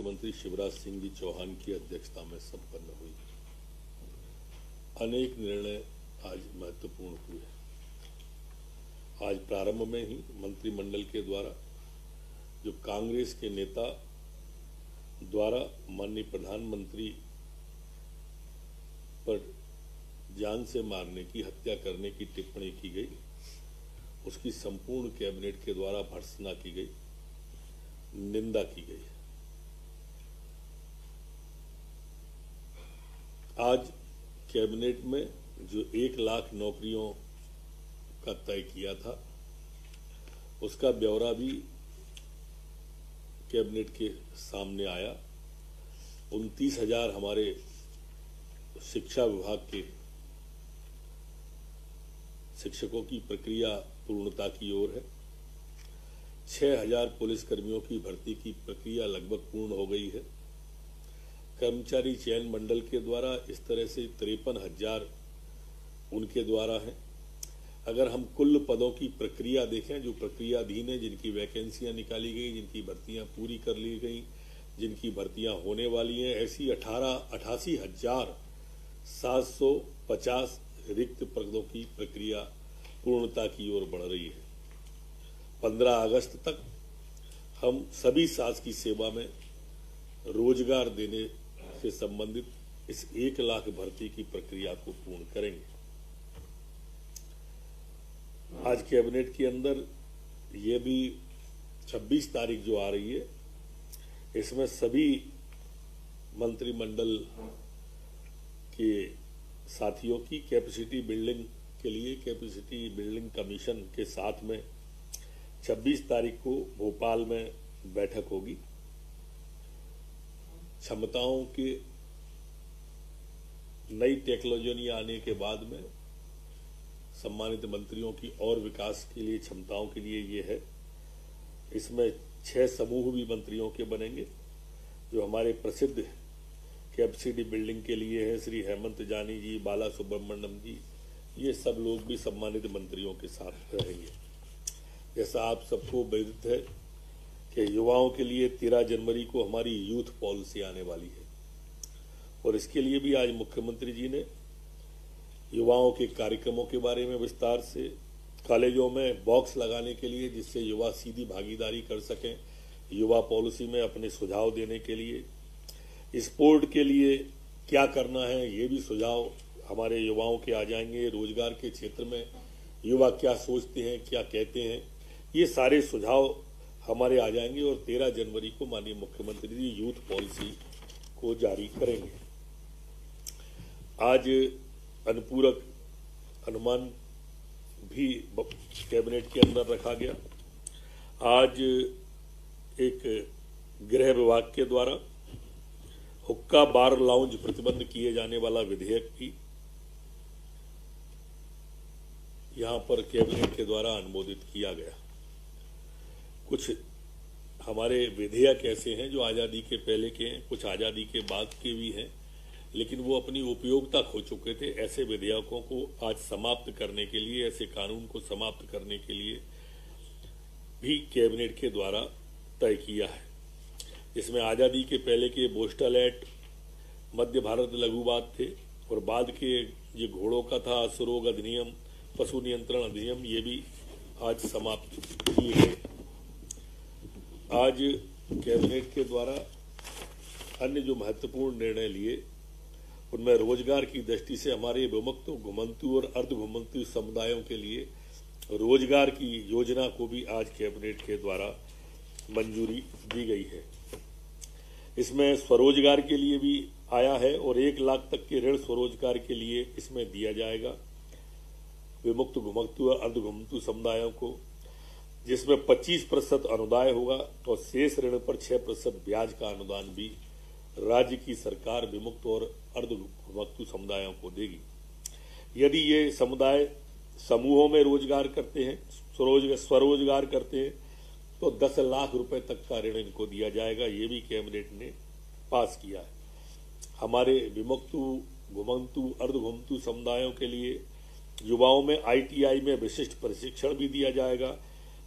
मुख्यमंत्री शिवराज सिंह जी चौहान की अध्यक्षता में संपन्न हुई। अनेक निर्णय आज महत्वपूर्ण हुए। आज प्रारंभ में ही मंत्रिमंडल के द्वारा जो कांग्रेस के नेता द्वारा माननीय प्रधानमंत्री पर जान से मारने की, हत्या करने की टिप्पणी की गई, उसकी संपूर्ण कैबिनेट के द्वारा भर्त्सना की गई, निंदा की गई। आज कैबिनेट में जो 1 लाख नौकरियों का तय किया था, उसका ब्यौरा भी कैबिनेट के सामने आया। 29,000 हमारे शिक्षा विभाग के शिक्षकों की प्रक्रिया पूर्णता की ओर है। 6,000 पुलिसकर्मियों की भर्ती की प्रक्रिया लगभग पूर्ण हो गई है। कर्मचारी चयन मंडल के द्वारा इस तरह से 53,000 उनके द्वारा हैं। अगर हम कुल पदों की प्रक्रिया देखें, जो प्रक्रियाधीन है, जिनकी वैकेंसियां निकाली गई, जिनकी भर्तियां पूरी कर ली गई, जिनकी भर्तियां होने वाली हैं, ऐसी 88,750 रिक्त पदों की प्रक्रिया पूर्णता की ओर बढ़ रही है। 15 अगस्त तक हम सभी शासकीय सेवा में रोजगार देने से संबंधित इस 1 लाख भर्ती की प्रक्रिया को पूर्ण करेंगे। आज कैबिनेट के अंदर ये भी 26 तारीख जो आ रही है, इसमें सभी मंत्रिमंडल के साथियों की कैपेसिटी बिल्डिंग के लिए कैपेसिटी बिल्डिंग कमीशन के साथ में 26 तारीख को भोपाल में बैठक होगी। क्षमताओं के नई टेक्नोलॉजी आने के बाद में सम्मानित मंत्रियों की और विकास के लिए, क्षमताओं के लिए ये है। इसमें 6 समूह भी मंत्रियों के बनेंगे। जो हमारे प्रसिद्ध कैपेसिटी बिल्डिंग के लिए है, श्री हेमंत जानी जी, बाला सुब्रमण्यम जी, ये सब लोग भी सम्मानित मंत्रियों के साथ रहेंगे। जैसा आप सबको विदित है कि युवाओं के लिए 13 जनवरी को हमारी यूथ पॉलिसी आने वाली है, और इसके लिए भी आज मुख्यमंत्री जी ने युवाओं के कार्यक्रमों के बारे में विस्तार से, कॉलेजों में बॉक्स लगाने के लिए जिससे युवा सीधी भागीदारी कर सकें, युवा पॉलिसी में अपने सुझाव देने के लिए, स्पोर्ट के लिए क्या करना है, ये भी सुझाव हमारे युवाओं के आ जाएंगे। रोजगार के क्षेत्र में युवा क्या सोचते हैं, क्या कहते हैं, ये सारे सुझाव हमारे आ जाएंगे, और 13 जनवरी को माननीय मुख्यमंत्री जी यूथ पॉलिसी को जारी करेंगे। आज अनुपूरक अनुमान भी कैबिनेट के अंदर रखा गया। आज एक गृह विभाग के द्वारा हुक्का बार लाउंज प्रतिबंध किए जाने वाला विधेयक भी यहां पर कैबिनेट के द्वारा अनुमोदित किया गया। कुछ हमारे विधेयक ऐसे हैं जो आजादी के पहले के हैं, कुछ आजादी के बाद के भी हैं, लेकिन वो अपनी उपयोगिता खो चुके थे। ऐसे विधेयकों को आज समाप्त करने के लिए, ऐसे कानून को समाप्त करने के लिए भी कैबिनेट के द्वारा तय किया है। इसमें आजादी के पहले के पोस्टल एक्ट, मध्य भारत लघुवाद थे, और बाद के ये घोड़ों का था असुरोग अधिनियम, पशु नियंत्रण अधिनियम, ये भी आज समाप्त किए गए। आज कैबिनेट के द्वारा अन्य जो महत्वपूर्ण निर्णय लिए, उनमें रोजगार की दृष्टि से हमारे विमुक्त, घुमंतु और अर्ध घुमंतु समुदायों के लिए रोजगार की योजना को भी आज कैबिनेट के द्वारा मंजूरी दी गई है। इसमें स्वरोजगार के लिए भी आया है, और 1 लाख तक के ऋण स्वरोजगार के लिए इसमें दिया जाएगा विमुक्त, घुमंतु और अर्ध घुमंतु समुदायों को, जिसमें 25% अनुदान होगा, और शेष ऋण पर 6% ब्याज का अनुदान भी राज्य की सरकार विमुक्त और अर्ध घुमंतु समुदायों को देगी। यदि ये समुदाय समूहों में रोजगार करते हैं, स्वरोजगार करते हैं, तो 10 लाख रुपए तक का ऋण इनको दिया जाएगा। ये भी कैबिनेट ने पास किया है। हमारे विमुक्त, घुमंतु, अर्ध घुमंतु समुदायों के लिए युवाओं में ITI में विशिष्ट प्रशिक्षण भी दिया जाएगा,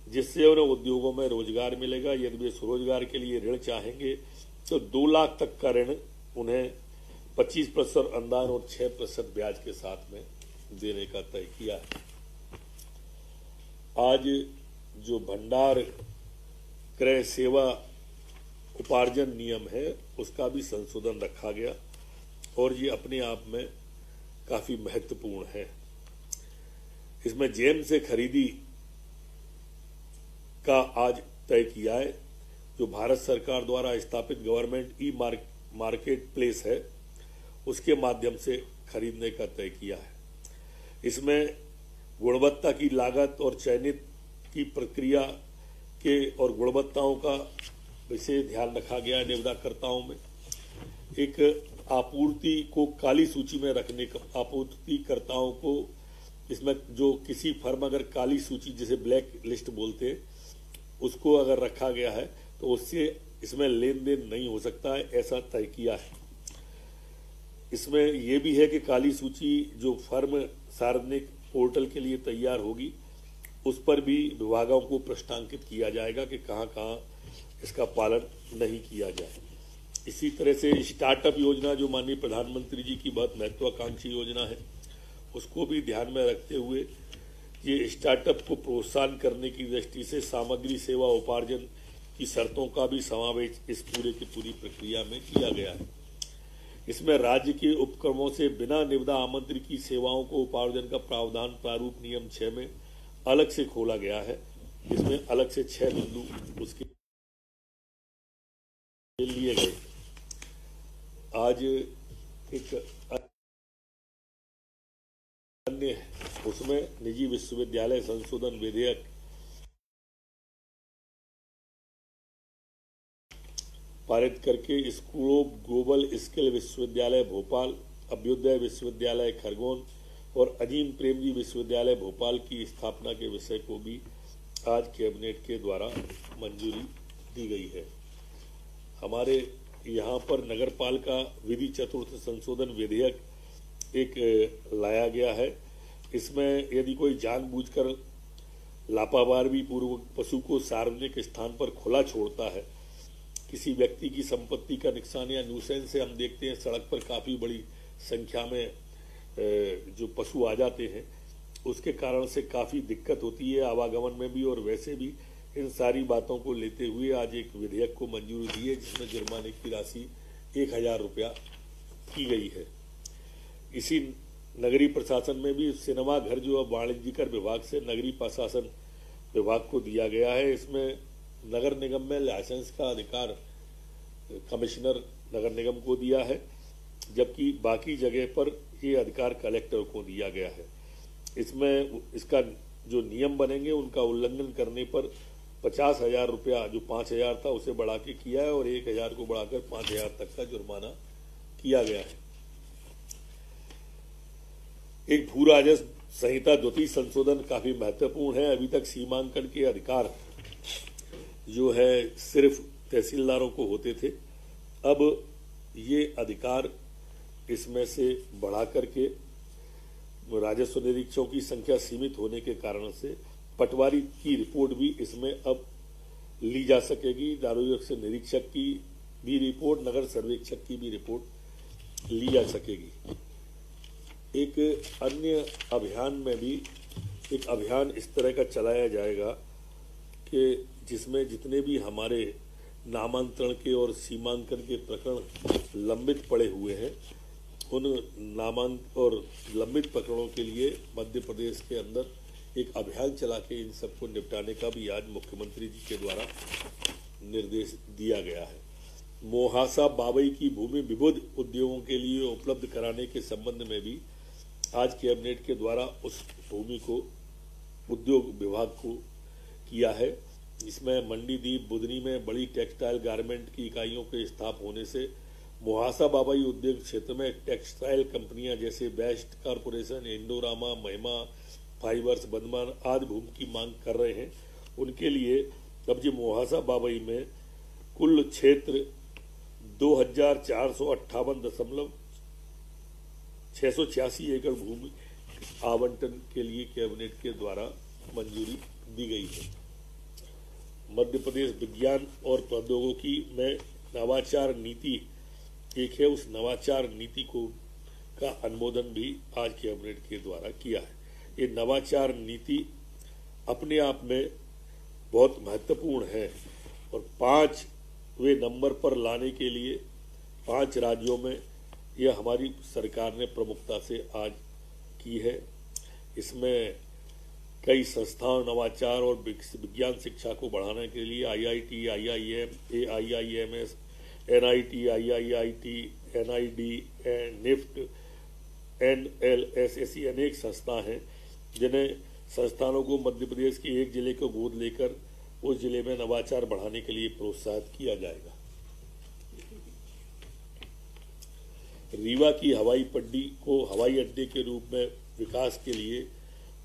जिससे उन्हें उद्योगों में रोजगार मिलेगा। यदि वे स्वरोजगार के लिए ऋण चाहेंगे तो 2 लाख तक का ऋण उन्हें 25% अनुदान और 6% ब्याज के साथ में देने का तय किया है। आज जो भंडार क्रय सेवा उपार्जन नियम है उसका भी संशोधन रखा गया और ये अपने आप में काफी महत्वपूर्ण है। इसमें जेम से खरीदी का आज तय किया है। जो भारत सरकार द्वारा स्थापित गवर्नमेंट ई मार्केट प्लेस है उसके माध्यम से खरीदने का तय किया है। इसमें गुणवत्ता की लागत और चयनित की प्रक्रिया के और गुणवत्ताओं का विशेष ध्यान रखा गया है। निविदाकर्ताओं में एक आपूर्ति को काली सूची में रखने का, आपूर्तिकर्ताओं को इसमें जो किसी फर्म अगर काली सूची जिसे ब्लैक लिस्ट बोलते हैं उसको अगर रखा गया है तो उससे इसमें लेन देन नहीं हो सकता है, ऐसा तय किया है। इसमें यह भी है कि काली सूची जो फर्म सार्वजनिक पोर्टल के लिए तैयार होगी उस पर भी विभागों को प्रश्नांकित किया जाएगा कि कहां कहां इसका पालन नहीं किया जाए। इसी तरह से स्टार्टअप योजना जो माननीय प्रधानमंत्री जी की बहुत महत्वाकांक्षी योजना है उसको भी ध्यान में रखते हुए ये स्टार्टअप को प्रोत्साहन करने की दृष्टि से सामग्री सेवा उपार्जन की शर्तों का भी समावेश इस पूरे की पूरी प्रक्रिया में किया गया है। इसमें राज्य के उपक्रमों से बिना निविदा आमंत्रित की सेवाओं को उपार्जन का प्रावधान प्रारूप नियम 6 में अलग से खोला गया है। इसमें अलग से 6 बिंदु उसके लिए गए। आज एक अन्य उसमें निजी विश्वविद्यालय संशोधन विधेयक पारित करके स्कूल ऑफ ग्लोबल स्किल विश्वविद्यालय भोपाल, अभ्युदय विश्वविद्यालय खरगोन और अजीम प्रेमजी विश्वविद्यालय भोपाल की स्थापना के विषय को भी आज कैबिनेट के द्वारा मंजूरी दी गई है। हमारे यहाँ पर नगरपालिका विधि चतुर्थ संशोधन विधेयक एक लाया गया है। इसमें यदि कोई जानबूझकर लापरवाही पूर्वक पशु को सार्वजनिक स्थान पर खुला छोड़ता है, किसी व्यक्ति की संपत्ति का नुकसान या न्यूसेंस से हम देखते हैं सड़क पर काफी बड़ी संख्या में जो पशु आ जाते हैं, उसके कारण से काफी दिक्कत होती है आवागमन में भी और वैसे भी। इन सारी बातों को लेते हुए आज एक विधेयक को मंजूरी दी है जिसमें जुर्माने की राशि 1000 रुपया की गई है। इसी नगरीय प्रशासन में भी सिनेमा घर जो अब वाणिज्यकर विभाग से नगरीय प्रशासन विभाग को दिया गया है, इसमें नगर निगम में लाइसेंस का अधिकार कमिश्नर नगर निगम को दिया है, जबकि बाकी जगह पर ये अधिकार कलेक्टर को दिया गया है। इसमें इसका जो नियम बनेंगे उनका उल्लंघन करने पर 50,000 रुपया जो 5,000 था उसे बढ़ा के किया है और 1,000 को बढ़ाकर 5,000 तक का जुर्माना किया गया है। एक भू राजस्व संहिता द्वितीय संशोधन काफी महत्वपूर्ण है। अभी तक सीमांकन के अधिकार जो है सिर्फ तहसीलदारों को होते थे, अब ये अधिकार इसमें से बढ़ा करके राजस्व निरीक्षकों की संख्या सीमित होने के कारण से पटवारी की रिपोर्ट भी इसमें अब ली जा सकेगी। राजस्व निरीक्षक की भी रिपोर्ट, नगर सर्वेक्षक की भी रिपोर्ट ली जा सकेगी। एक अन्य अभियान में भी एक अभियान इस तरह का चलाया जाएगा कि जिसमें जितने भी हमारे नामांतरण के और सीमांकन के प्रकरण लंबित पड़े हुए हैं, उन नामांकन और लंबित प्रकरणों के लिए मध्य प्रदेश के अंदर एक अभियान चला के इन सबको निपटाने का भी आज मुख्यमंत्री जी के द्वारा निर्देश दिया गया है। मोहासा बाबई की भूमि विविध उद्योगों के लिए उपलब्ध कराने के संबंध में भी आज कैबिनेट के द्वारा उस भूमि को उद्योग विभाग को किया है। इसमें मंडीदीप बुधनी में बड़ी टेक्सटाइल गारमेंट की इकाइयों के स्थापना होने से मोहासा बाबई उद्योग क्षेत्र में टेक्सटाइल कंपनियां जैसे बेस्ट कारपोरेशन, इंडोरामा, महिमा फाइबर्स, बंधमान आदि भूमि की मांग कर रहे हैं। उनके लिए अब जी मोहासा बाबई में कुल क्षेत्र 2458.686 एकड़ भूमि आवंटन के लिए कैबिनेट के द्वारा मंजूरी दी गई है। मध्य प्रदेश विज्ञान और प्रौद्योगिकी में नवाचार नीति एक है, उस नवाचार नीति का अनुमोदन भी आज कैबिनेट के द्वारा किया है। ये नवाचार नीति अपने आप में बहुत महत्वपूर्ण है और 5वें नंबर पर लाने के लिए 5 राज्यों में यह हमारी सरकार ने प्रमुखता से आज की है। इसमें कई संस्थाओं नवाचार और विज्ञान शिक्षा को बढ़ाने के लिए IIT, IIM, AIIMS, NIT, IIIT, NID, NIFT, NLS ऐसी अनेक संस्था हैं जिन्हें संस्थानों को मध्य प्रदेश के एक जिले को गोद लेकर उस जिले में नवाचार बढ़ाने के लिए प्रोत्साहित किया जाएगा। रीवा की हवाई पट्टी को हवाई अड्डे के रूप में विकास के लिए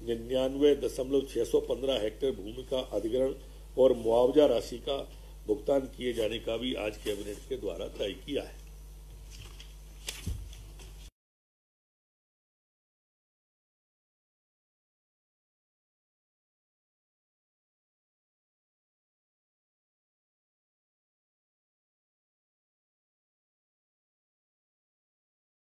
99.615 हेक्टेयर भूमि का अधिग्रहण और मुआवजा राशि का भुगतान किए जाने का भी आज कैबिनेट के द्वारा तय किया है।